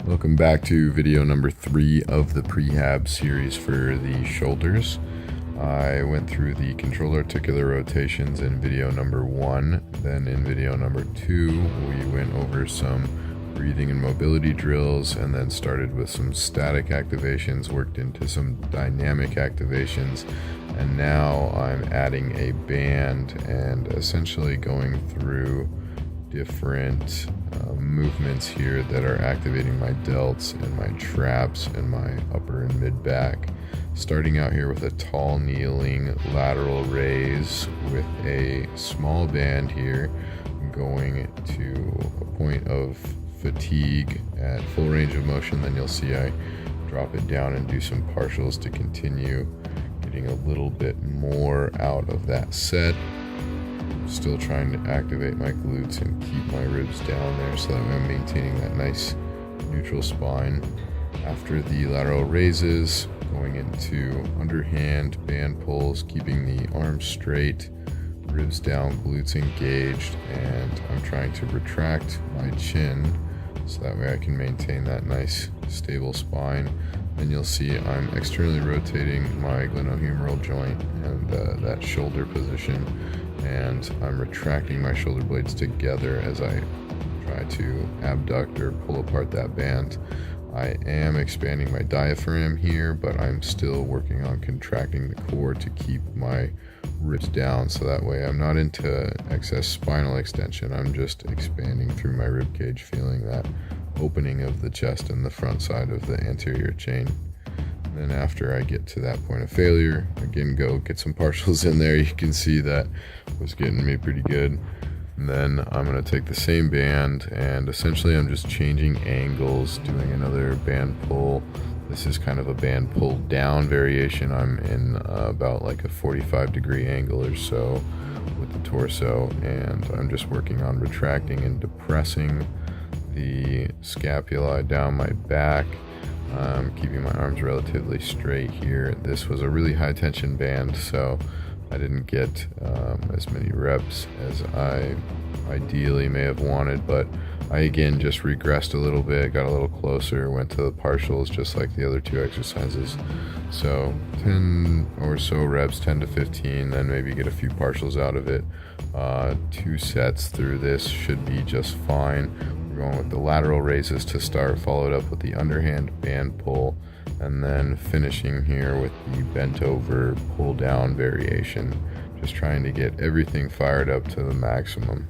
Welcome back to video number 3 of the Prehab series for the shoulders. I went through the controlled articular rotations in video number 1. Then in video number 2, we went over some breathing and mobility drills and then started with some static activations, worked into some dynamic activations, and now I'm adding a band and essentially going through different movements here that are activating my delts and my traps and my upper and mid back. Starting out here with a tall kneeling lateral raise with a small band here, going to a point of fatigue at full range of motion. Then you'll see I drop it down and do some partials to continue getting a little bit more out of that set. Still trying to activate my glutes and keep my ribs down there so that I'm maintaining that nice neutral spine. After the lateral raises, going into underhand band pulls, keeping the arms straight, ribs down, glutes engaged, and I'm trying to retract my chin so that way I can maintain that nice stable spine. And you'll see I'm externally rotating my glenohumeral joint and that shoulder position, and I'm retracting my shoulder blades together as I try to abduct or pull apart that band. I am expanding my diaphragm here, but I'm still working on contracting the core to keep my ribs down, so that way I'm not into excess spinal extension. I'm just expanding through my rib cage, feeling that opening of the chest and the front side of the anterior chain. And then after I get to that point of failure, again, go get some partials in there. You can see that was getting me pretty good. And then I'm going to take the same band and essentially I'm just changing angles, doing another band pull. This is kind of a band pull down variation. I'm in about like a 45-degree angle or so with the torso, and I'm just working on retracting and depressing the scapula down my back, keeping my arms relatively straight here. This was a really high tension band, so I didn't get as many reps as I ideally may have wanted, but I again just regressed a little bit, got a little closer, went to the partials just like the other two exercises. So 10 or so reps, 10 to 15, then maybe get a few partials out of it. 2 sets through this should be just fine. We're going with the lateral raises to start, followed up with the underhand band pull, and then finishing here with the bent over pull down variation. Just trying to get everything fired up to the maximum.